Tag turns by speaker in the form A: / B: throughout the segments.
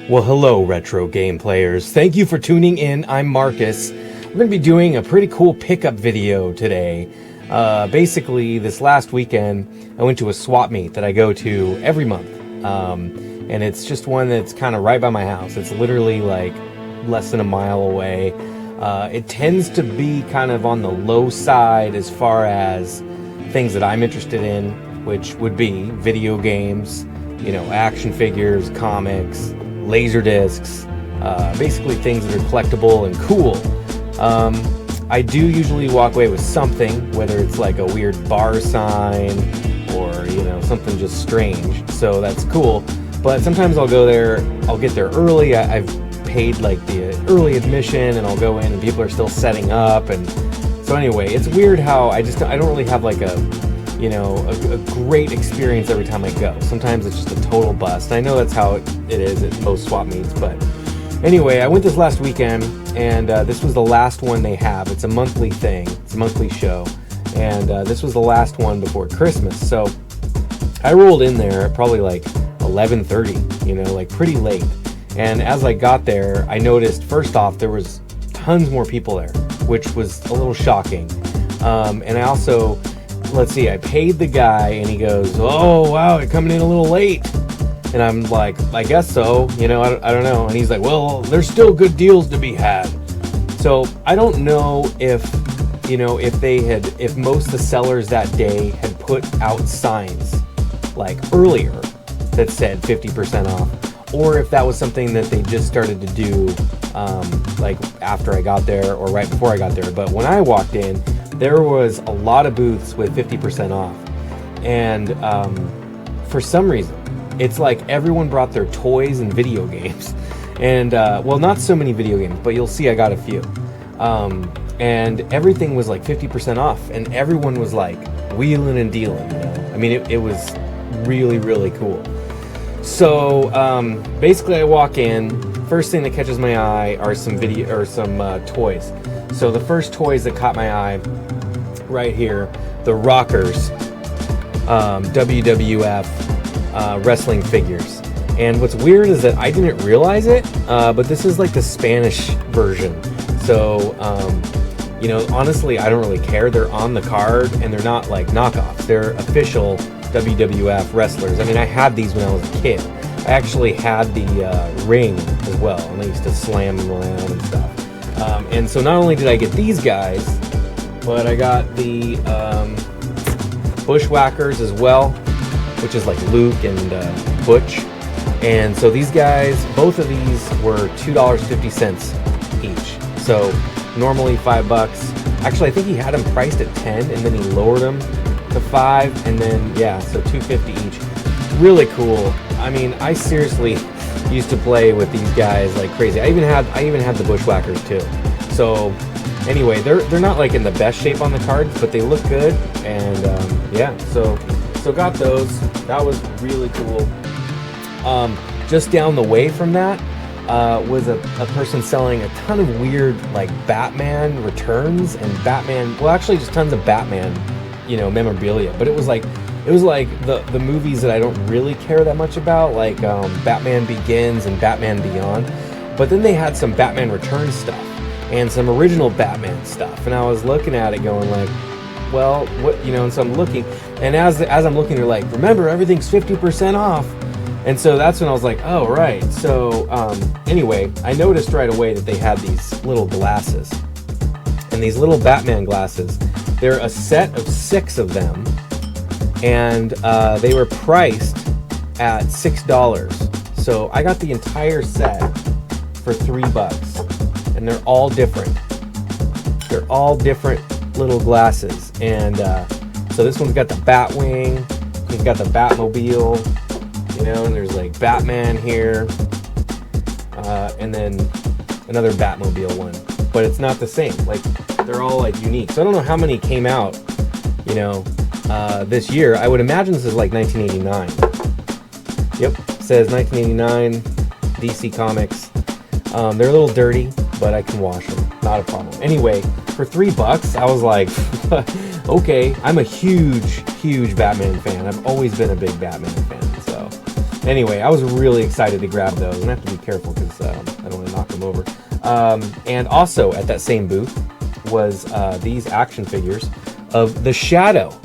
A: Well, hello, retro game players. Thank you for tuning in. I'm Marcus. We're going to be doing a pretty cool pickup video today. Basically, this last weekend, I went to a swap meet that I go to every month. And it's just one that's kind of right by my house. It's literally like less than a mile away. It tends to be kind of on the low side as far as things that I'm interested in, which would be video games, you know, action figures, comics, laser discs, basically things that are collectible and cool. I do usually walk away with something, whether it's like a weird bar sign or, you know, something just strange. So that's cool. But sometimes I'll go there, I'll get there early. I've paid like the early admission and I'll go in and people are still setting up. And so anyway, it's weird how I don't really have like a great experience every time I go. Sometimes it's just a total bust. I know that's how it is at most swap meets, but anyway, I went this last weekend, and this was the last one they have. It's a monthly thing. It's a monthly show, and this was the last one before Christmas. So I rolled in there at probably like 11:30, you know, like pretty late. And as I got there, I noticed, first off, there was tons more people there, which was a little shocking. And I also... let's see, I paid the guy and he goes, "Oh, wow, you're coming in a little late." And I'm like, "I guess so, you know, I don't know." And he's like, "Well, there's still good deals to be had." So I don't know if, you know, if most of the sellers that day had put out signs like earlier that said 50% off, or if that was something that they just started to do like after I got there or right before I got there. But when I walked in, there was a lot of booths with 50% off. And for some reason, it's like everyone brought their toys and video games. And, well, not so many video games, but you'll see I got a few. And everything was like 50% off. And everyone was like wheeling and dealing, you know? I mean, it was really, really cool. So basically I walk in. First thing that catches my eye are some toys. So the first toys that caught my eye right here, the Rockers WWF wrestling figures. And what's weird is that I didn't realize it, but this is like the Spanish version. So, you know, honestly, I don't really care. They're on the card and they're not like knockoffs. They're official WWF wrestlers. I mean, I had these when I was a kid. I actually had the ring as well, and I used to slam them around and stuff. And so not only did I get these guys, but I got the Bushwhackers as well, which is like Luke and Butch. And so these guys, both of these were $2.50 each. So normally $5. Actually, I think he had them priced at 10, and then he lowered them to 5, and then yeah, so $2.50 each. Really cool. I mean, I seriously used to play with these guys like crazy. I even had the Bushwhackers too. So anyway, they're not like in the best shape on the cards, but they look good. And yeah, so got those. That was really cool. Just down the way from that was a person selling a ton of weird like Batman returns and Batman. Well, actually, just tons of Batman, you know, memorabilia. But it was like the movies that I don't really care that much about, like Batman Begins and Batman Beyond. But then they had some Batman Returns stuff and some original Batman stuff, and I was looking at it going like, well, what, you know? And so I'm looking, and as I'm looking, they're like, remember, everything's 50% off. And so that's when I was like, oh, right. So anyway, I noticed right away that they had these little glasses, and these little Batman glasses, they're a set of 6 of them, and they were priced at $6. So I got the entire set for $3, and they're all different. They're all different little glasses, and so this one's got the Batwing, he's got the Batmobile, you know, and there's like Batman here, and then another Batmobile one, but it's not the same. Like, they're all like unique. So I don't know how many came out, you know, this year. I would imagine this is like 1989. Yep, it says 1989 DC Comics. They're a little dirty, but I can wash them, not a problem. Anyway, for $3, I was like, okay. I'm a huge Batman fan. I've always been a big Batman fan. So anyway, I was really excited to grab those, and I have to be careful because I don't want to knock them over. And also at that same booth was these action figures of the Shadow,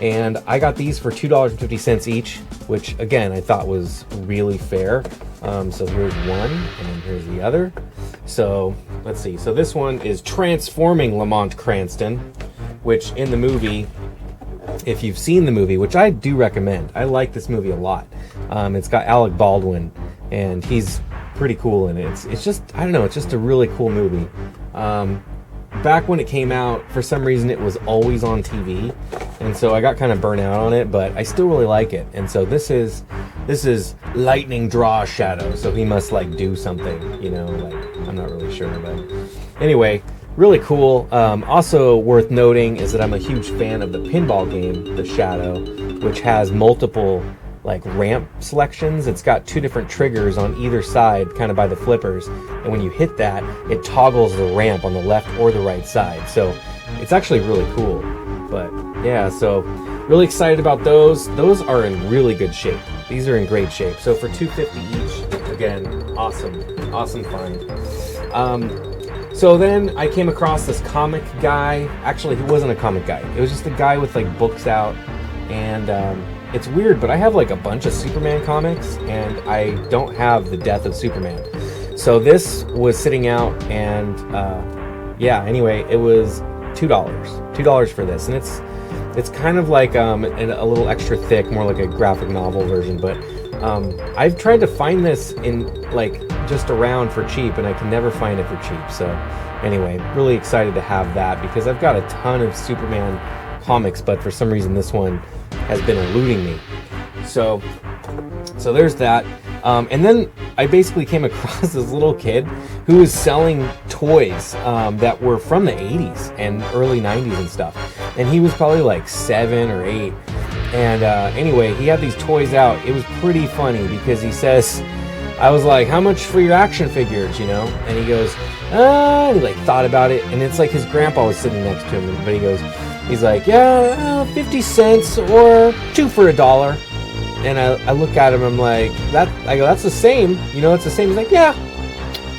A: and I got these for $2.50 each, which again I thought was really fair. So here's one, and here's the other. So let's see. So this one is Transforming Lamont Cranston, which in the movie, if you've seen the movie, which I do recommend, I like this movie a lot. It's got Alec Baldwin, and he's pretty cool in it. It's just, I don't know, it's just a really cool movie. Back when it came out, for some reason it was always on TV, and so I got kind of burnt out on it, but I still really like it. And so this is lightning draw Shadow, so he must like do something, you know, like, I'm not really sure, but anyway, really cool. Also worth noting is that I'm a huge fan of the pinball game, the Shadow, which has multiple like ramp selections. It's got 2 different triggers on either side, kind of by the flippers, and when you hit that, it toggles the ramp on the left or the right side. So it's actually really cool. But yeah, so really excited about those. Those are in really good shape. These are in great shape. So for $2.50 each, again, awesome find. So then I came across this comic guy. Actually, he wasn't a comic guy. It was just a guy with like books out, and it's weird, but I have like a bunch of Superman comics, and I don't have the Death of Superman. So this was sitting out, and yeah, anyway, it was $2 for this, and it's kind of like a little extra thick, more like a graphic novel version, but I've tried to find this in like just around for cheap, and I can never find it for cheap. So anyway, really excited to have that because I've got a ton of Superman comics, but for some reason this one has been eluding me. So there's that. And then I basically came across this little kid who was selling toys that were from the 80s and early 90s and stuff. And he was probably like 7 or 8. And anyway, he had these toys out. It was pretty funny because he says, I was like, how much for your action figures, you know? And he goes, and he like thought about it. And it's like his grandpa was sitting next to him, but he's like, yeah, 50 cents or 2 for $1. And I look at him, I'm like, I go, that's the same, you know, it's the same. He's like, yeah.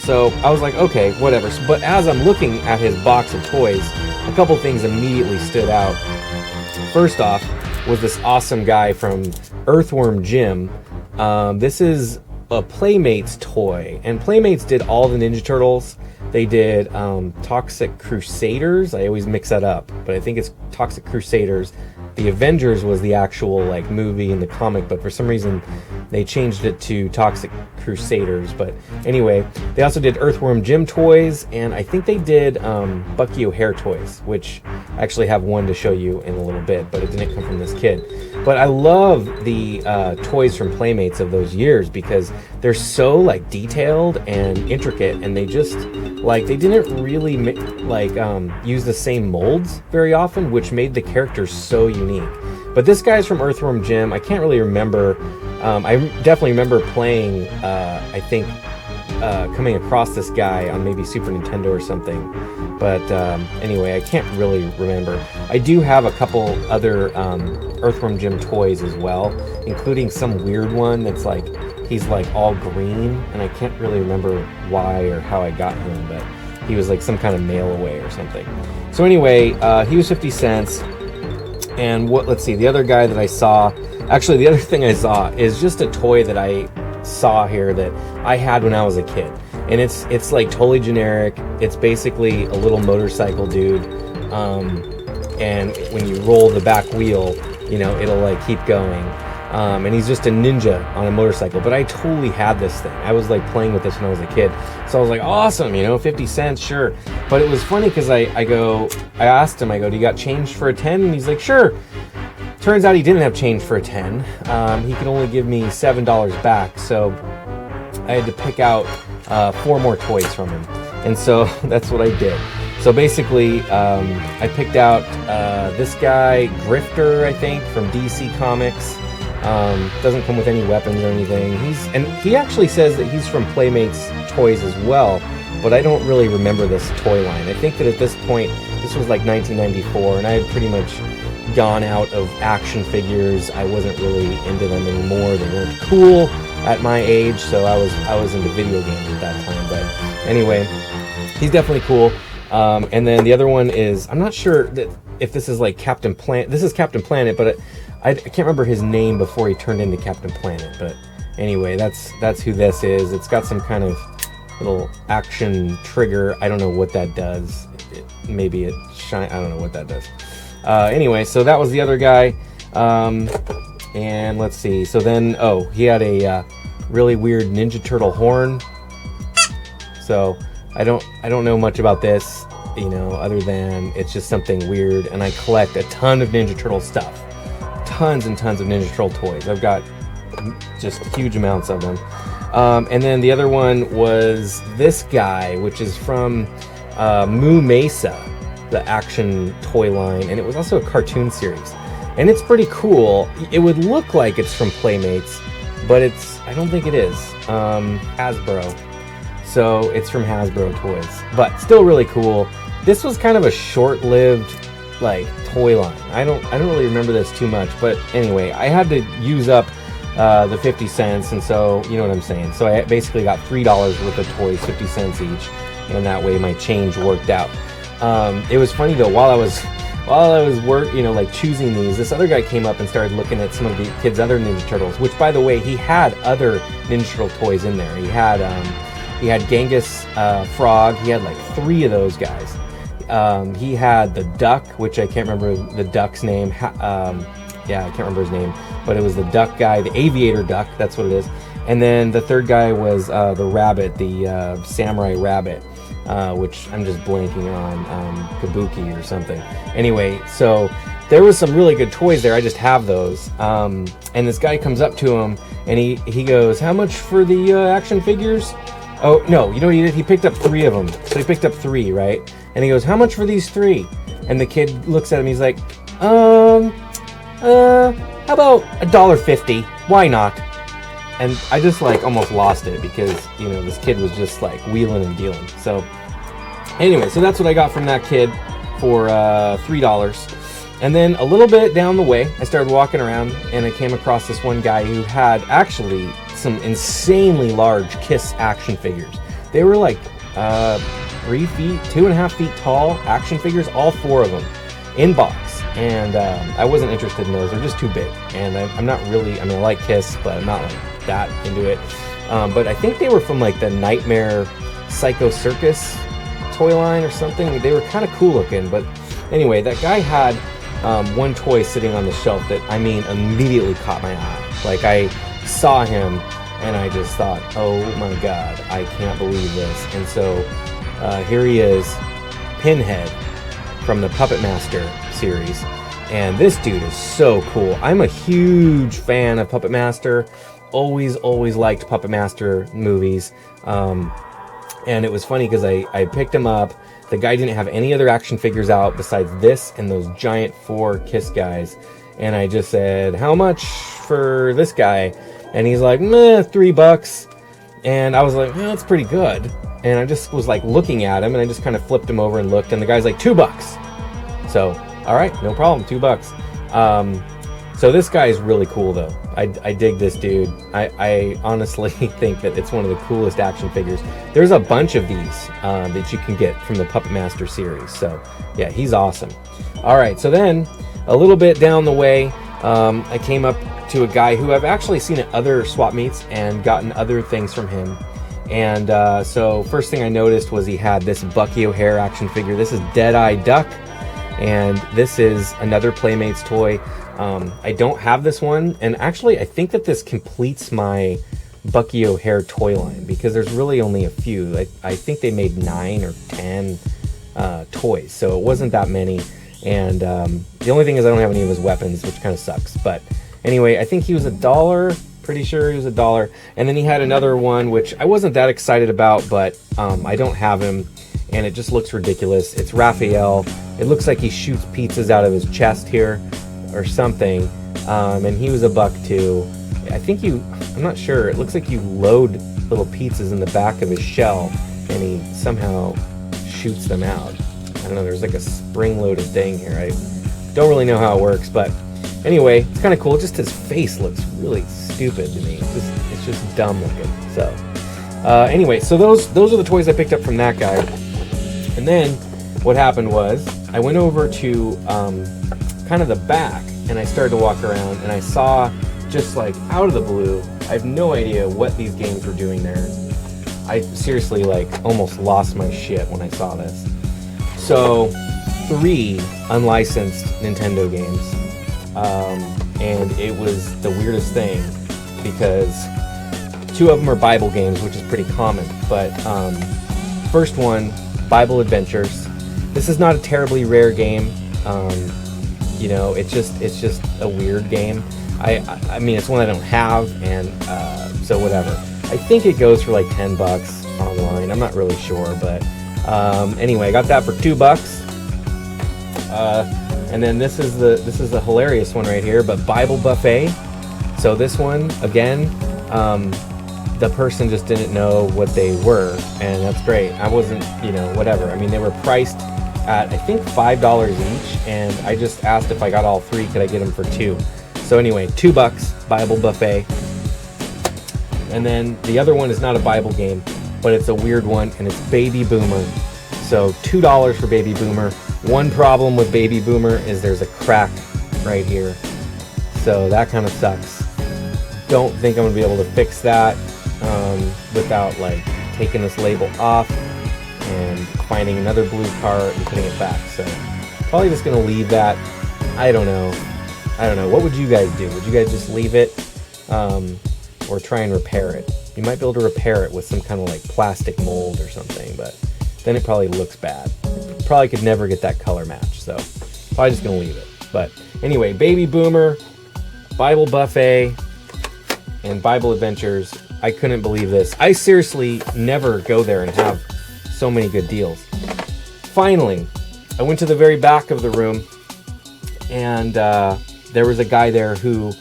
A: So I was like, okay, whatever. But as I'm looking at his box of toys, a couple things immediately stood out. First off was this awesome guy from Earthworm Jim. This is a Playmates toy, and Playmates did all the Ninja Turtles. They did Toxic Crusaders. I always mix that up, but I think it's Toxic Crusaders. The Avengers was the actual like movie in the comic, but for some reason they changed it to Toxic Crusaders. But anyway, they also did Earthworm Jim toys, and I think they did Bucky O'Hare toys, which I actually have one to show you in a little bit, but it didn't come from this kid. But I love the toys from Playmates of those years because they're so like detailed and intricate, and they just like they didn't really use the same molds very often, which made the characters so unique. But this guy's from Earthworm Jim. I can't really remember. I definitely remember playing, I think, coming across this guy on maybe Super Nintendo or something. But anyway, I can't really remember. I do have a couple other Earthworm Jim toys as well, including some weird one that's like, he's like all green, and I can't really remember why or how I got him, but he was like some kind of mail away or something. So anyway, he was 50 cents. And let's see, the other guy that I saw, actually the other thing I saw is just a toy that I saw here that I had when I was a kid. And it's like totally generic. It's basically a little motorcycle dude. And when you roll the back wheel, you know, it'll like keep going. And he's just a ninja on a motorcycle. But I totally had this thing. I was like playing with this when I was a kid. So I was like, awesome, 50 cents, sure. But it was funny because I asked him, do you got change for a 10? And he's like, sure. Turns out he didn't have change for a 10. He could only give me $7 back. So I had to pick out 4 more toys from him. And so that's what I did. So basically, I picked out this guy, Grifter, I think, from DC Comics. Doesn't come with any weapons or anything. And he actually says that he's from Playmates Toys as well, but I don't really remember this toy line. I think that at this point, this was like 1994, and I had pretty much gone out of action figures. I wasn't really into them anymore. They weren't cool at my age, so I was into video games at that time. But anyway, he's definitely cool. And then the other one is, I'm not sure that if this is like Captain Planet. This is Captain Planet, but I can't remember his name before he turned into Captain Planet. But anyway, that's who this is. It's got some kind of little action trigger. I don't know what that does. Maybe it shine. I don't know what that does. Anyway, so that was the other guy. And let's see. So then, he had a really weird Ninja Turtle horn. So I don't know much about this, other than it's just something weird. And I collect a ton of Ninja Turtle stuff. Tons and tons of Ninja Turtle toys. I've got just huge amounts of them. And then the other one was this guy, which is from Moo Mesa, the action toy line, and it was also a cartoon series. And it's pretty cool. It would look like it's from Playmates, but I don't think it is. Hasbro. So it's from Hasbro Toys, but still really cool. This was kind of a short-lived toy line. I don't really remember this too much, but anyway, I had to use up the 50 cents, and so you know what I'm saying. So I basically got $3 worth of toys, 50 cents each, and that way my change worked out. It was funny though, while I was choosing these, this other guy came up and started looking at some of the kids' other Ninja Turtles, which by the way, he had other Ninja Turtle toys in there. He had Genghis Frog. He had like 3 of those guys. He had the duck, which I can't remember the duck's name. I can't remember his name, but it was the duck guy, the aviator duck, that's what it is. And then the third guy was the rabbit, the samurai rabbit, which I'm just blanking on, Kabuki or something. Anyway, so there was some really good toys there. I just have those. And this guy comes up to him and he goes, "How much for the action figures?" Oh, no, you know what he did? He picked up 3 of them. So he picked up 3, right? And he goes, "How much for these 3?" And the kid looks at him, he's like, how about $1.50? Why not? And I just almost lost it because, this kid was just wheeling and dealing. So anyway, so that's what I got from that kid for $3. And then a little bit down the way, I started walking around and I came across this one guy who had actually some insanely large Kiss action figures. They were 3 feet, 2.5 feet tall action figures, all 4 of them in box. And I wasn't interested in those. They're just too big. And I'm not really, I like Kiss, but I'm not that into it. But I think they were from the Nightmare Psycho Circus toy line or something. They were kind of cool looking. But anyway, that guy had one toy sitting on the shelf that, immediately caught my eye. I saw him and I just thought, oh my God, I can't believe this. And so here he is, Pinhead from the Puppet Master series. And this dude is so cool. I'm a huge fan of Puppet Master. Always liked Puppet Master movies. And it was funny because I picked him up. The guy didn't have any other action figures out besides this and those giant 4 Kiss guys. And I just said, "How much for this guy?" And he's like, $3. And I was like, that's pretty good. And I just was looking at him and I just kind of flipped him over and looked, and the guy's like, $2. So, all right, no problem, $2. So this guy is really cool though. I dig this dude. I honestly think that it's one of the coolest action figures. There's a bunch of these that you can get from the Puppet Master series. So yeah, he's awesome. All right, so then a little bit down the way, I came up to a guy who I've actually seen at other swap meets and gotten other things from him. And so first thing I noticed was he had this Bucky O'Hare action figure. This is Deadeye Duck, and this is another Playmates toy. I don't have this one, and actually I think that this completes my Bucky O'Hare toy line, because there's really only a few. I think they made 9 or 10 toys, so it wasn't that many. And the only thing is I don't have any of his weapons, which kind of sucks. But anyway, I think he was $1. Pretty sure he was $1. And then he had another one, which I wasn't that excited about, but I don't have him, and it just looks ridiculous. It's Raphael. It looks like he shoots pizzas out of his chest here or something. And he was $1 too. I think I'm not sure. It looks like you load little pizzas in the back of his shell, and he somehow shoots them out. I don't know, there's like a spring-loaded thing here. I don't really know how it works, but anyway, it's kind of cool. Just his face looks really stupid to me. It's just dumb looking. So anyway, so those are the toys I picked up from that guy. And then what happened was I went over to kind of the back, and I started to walk around, and I saw, just like out of the blue, I have no idea what these games were doing there. I seriously like almost lost my shit when I saw this. So 3 unlicensed Nintendo games, and it was the weirdest thing, because 2 of them are Bible games, which is pretty common. But first one, Bible Adventures. This is not a terribly rare game. You know, it's just a weird game. I mean, it's one I don't have, and so whatever. I think it goes for like $10 online. I'm not really sure, but anyway, I got that for $2. And then this is a hilarious one right here, but Bible Buffet. So this one, again, the person just didn't know what they were, and that's great. I wasn't, you know, whatever. I mean, they were priced at, I think, $5 each, and I just asked if I got all 3, could I get them for 2? So anyway, $2, Bible Buffet. And then the other one is not a Bible game, but it's a weird one, and it's Baby Boomer. So $2 for Baby Boomer. One problem with Baby Boomer is there's a crack right here. So that kind of sucks. Don't think I'm going to be able to fix that without like taking this label off and finding another blue part and putting it back. So probably just going to leave that. I don't know. What would you guys do? Would you guys just leave it or try and repair it? You might be able to repair it with some kind of like plastic mold or something, but then it probably looks bad. Probably could never get that color match, so probably just gonna leave it. But anyway, Baby Boomer, Bible Buffet, and Bible Adventures. I couldn't believe this. I seriously never go there and have so many good deals. Finally, I went to the very back of the room, and there was a guy there who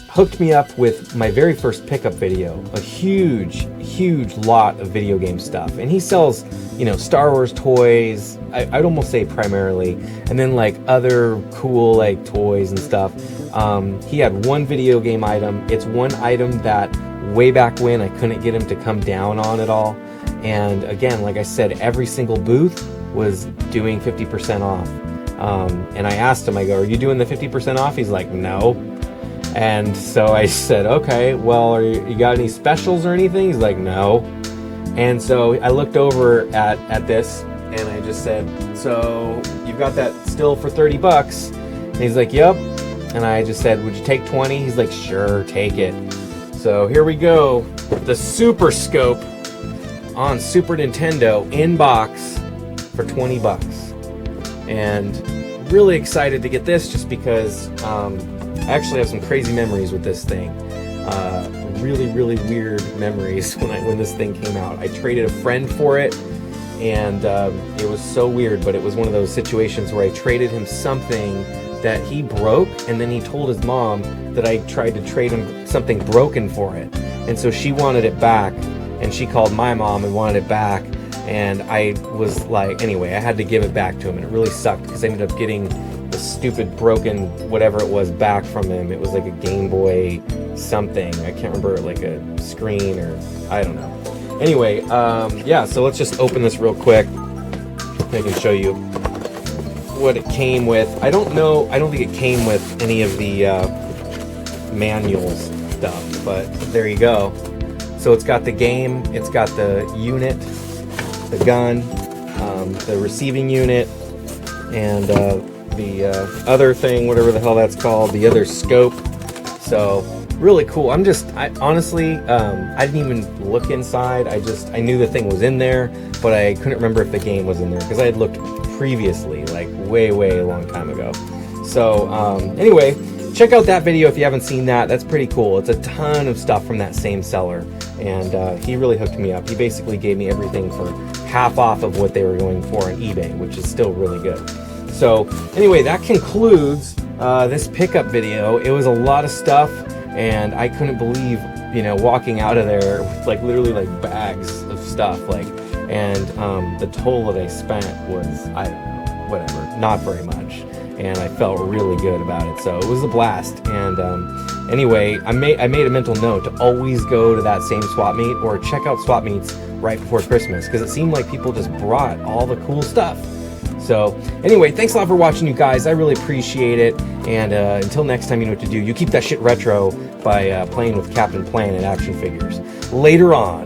A: hooked me up with my very first pickup video, a huge lot of video game stuff. And he sells, you know, Star Wars toys, I'd almost say primarily, and then like other cool like toys and stuff. He had one video game item. It's one item that way back when I couldn't get him to come down on at all. And again, like I said, every single booth was doing 50% off. And I asked him, I go, are you doing the 50% off? He's like, no. And so I said, okay, well, you got any specials or anything? He's like, no. And so I looked over at this, and I just said, so you've got that still for $30? And he's like, yep. And I just said, would you take 20? He's like, sure, take it. So here we go. The Super Scope on Super Nintendo in box for $20. And really excited to get this just because I actually have some crazy memories with this thing. Really weird memories when this thing came out. I traded a friend for it, and it was so weird, but it was one of those situations where I traded him something that he broke, and then he told his mom that I tried to trade him something broken for it. And so she wanted it back, and she called my mom and wanted it back, and I was like, anyway, I had to give it back to him, and it really sucked because I ended up getting the stupid broken whatever it was back from him. It was like a Game Boy something. I can't remember, like a screen or I don't know. Anyway, yeah, so let's just open this real quick. I can show you what it came with. I don't think it came with any of the manuals stuff, but there you go. So it's got the game, it's got the unit, the gun, the receiving unit, and the other thing, whatever the hell that's called, the other scope. So really cool. Honestly, I didn't even look inside. I knew the thing was in there, but I couldn't remember if the game was in there because I had looked previously, like way a long time ago. So anyway, check out that video if you haven't seen that. That's pretty cool. It's a ton of stuff from that same seller, and he really hooked me up. He basically gave me everything for half off of what they were going for on eBay, which is still really good. So anyway, that concludes this pickup video. It was a lot of stuff, and I couldn't believe, you know, walking out of there with like literally like bags of stuff, like, and the total that I spent was, I don't know, whatever, not very much, and I felt really good about it. So it was a blast. And anyway, I made a mental note to always go to that same swap meet or check out swap meets right before Christmas, because it seemed like people just brought all the cool stuff. So anyway, thanks a lot for watching, you guys. I really appreciate it. And until next time, you know what to do. You keep that shit retro by playing with Captain Planet action figures. Later on.